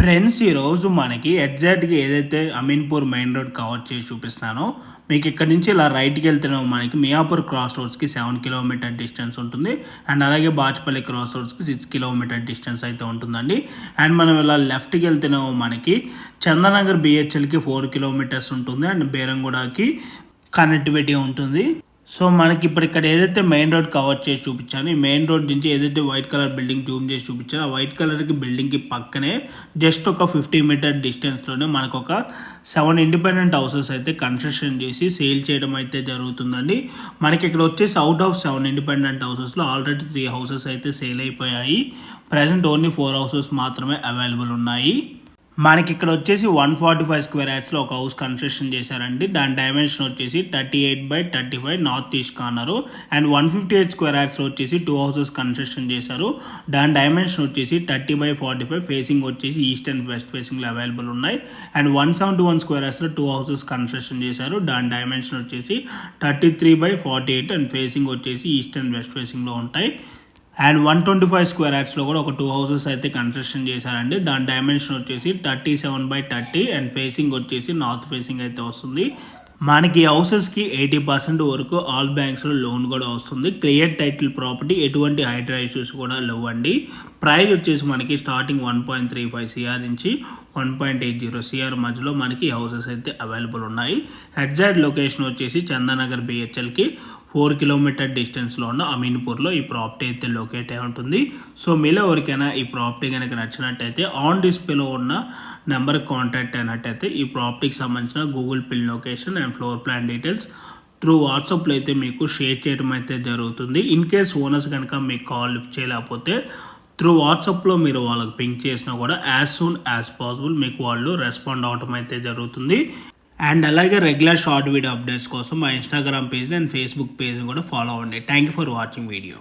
Friends ఈరోజు మనకి ఎగ్జాక్ట్‌గా ఏదైతే అమీన్‌పూర్ మెయిన్ రోడ్ కవర్ చేసి చూపిస్తున్నానో, మీకు ఇక్కడి నుంచి ఇలా రైట్‌కి వెళ్తేనేమో మనకి మియాపూర్ క్రాస్ రోడ్స్‌కి 7 కిలోమీటర్ డిస్టెన్స్ ఉంటుంది. అండ్ అలాగే బాచుపల్లి క్రాస్ రోడ్స్‌కి 6 కిలోమీటర్ డిస్టెన్స్ అయితే ఉంటుందండి. అండ్ మనం ఇలా లెఫ్ట్‌కి వెళ్తేనేమో మనకి చందానగర్ బీహెచ్ఎల్‌కి 4 కిలోమీటర్స్ ఉంటుంది. అండ్ బేరంగూడకి కనెక్టివిటీ ఉంటుంది. సో మనకి ఇప్పుడు ఇక్కడ ఏదైతే మెయిన్ రోడ్ కవర్ చేసి చూపించానో, ఈ మెయిన్ రోడ్ నుంచి ఏదైతే వైట్ కలర్ బిల్డింగ్ జూమ్ చేసి చూపించానో, ఆ వైట్ కలర్కి బిల్డింగ్కి పక్కనే జస్ట్ ఒక 50 మీటర్ డిస్టెన్స్లోనే మనకు ఒక 7 ఇండిపెండెంట్ హౌసెస్ అయితే కన్స్ట్రక్షన్ చేసి సేల్ చేయడం అయితే జరుగుతుందండి. మనకి ఇక్కడ వచ్చేసి అవుట్ ఆఫ్ 7 ఇండిపెండెంట్ హౌసెస్లో ఆల్రెడీ 3 హౌసెస్ అయితే సేల్ అయిపోయాయి. ప్రజెంట్ ఓన్లీ 4 హౌసెస్ మాత్రమే అవైలబుల్ ఉన్నాయి. మనకి ఇక్కడ వచ్చేసి 145 స్క్వేర్ యార్డ్స్లో ఒక హౌస్ కన్స్ట్రక్షన్ చేశారండి. దాని డైమెన్షన్ వచ్చేసి 38/35 north east corner. And 158 square యార్డ్స్లో వచ్చేసి 2 హౌసెస్ కన్స్ట్రక్షన్ చేశారు. దాని డైమెన్షన్ వచ్చేసి 30/45, ఫేసింగ్ వచ్చేసి ఈస్ట్ అండ్ వెస్ట్ ఫేసింగ్లో అవైలబుల్ ఉన్నాయి. అండ్ 171 స్క్వేర్ యార్డ్స్లో 2 హౌసెస్ కన్స్ట్రక్షన్ చేశారు. దాని డైమెన్షన్ వచ్చేసి 33/48 అండ్ ఫేసింగ్ వచ్చేసి ఈస్ట్ అండ్ వెస్ట్ ఫేసింగ్లో ఉంటాయి. అండ్ 125 స్క్వేర్ యార్డ్స్లో కూడా ఒక 2 హౌసెస్ అయితే కన్స్ట్రక్షన్ చేశారండి. దాని డైమెన్షన్ వచ్చేసి 37/30 అండ్ ఫేసింగ్ వచ్చేసి నార్త్ ఫేసింగ్ అయితే వస్తుంది. మనకి హౌసెస్కి 80% వరకు ఆల్ బ్యాంక్స్లో లోన్ కూడా వస్తుంది. క్లియర్ టైటిల్ ప్రాపర్టీ, ఎటువంటి హైడ్రా ఇష్యూస్ కూడా లేవండి. ప్రైస్ వచ్చేసి మనకి స్టార్టింగ్ 1.35 CR నుంచి 1.80 CR మధ్యలో మనకి హౌసెస్ అయితే అవైలబుల్ ఉన్నాయి. ఎగ్జాక్ట్ లొకేషన్ వచ్చేసి చందానగర్ బీహెచ్ఎల్కి 4 కిలోమీటర్ డిస్టెన్స్లో ఉన్న అమీన్పూర్లో ఈ ప్రాపర్టీ అయితే లొకేట్ అయి ఉంటుంది. సో మీలో ఎవరికైనా ఈ ప్రాపర్టీ కనుక నచ్చినట్టయితే ఆన్ డిస్ప్లేలో ఉన్న నెంబర్కి కాంటాక్ట్ అయినట్టయితే ఈ ప్రాపర్టీకి సంబంధించిన Google pin location and floor plan details through వాట్సాప్లో అయితే మీకు షేర్ చేయడం అయితే జరుగుతుంది. ఇన్ కేస్ ఓనర్స్ కనుక మీకు కాల్ లిఫ్ట్ చేయలేకపోతే త్రూ వాట్సాప్లో మీరు వాళ్ళకి పింక్ చేసినా కూడా యాజ్ సూన్ యాజ్ పాసిబుల్ మీకు వాళ్ళు రెస్పాండ్ అవడం అయితే జరుగుతుంది. అండ్ అలాగే రెగ్యులర్ షార్ట్ వీడియో అప్డేట్స్ కోసం మా ఇన్స్టాగ్రామ్ పేజ్ని అండ్ ఫేస్బుక్ పేజ్ని కూడా ఫాలో అవ్వండి. Thank you for watching video.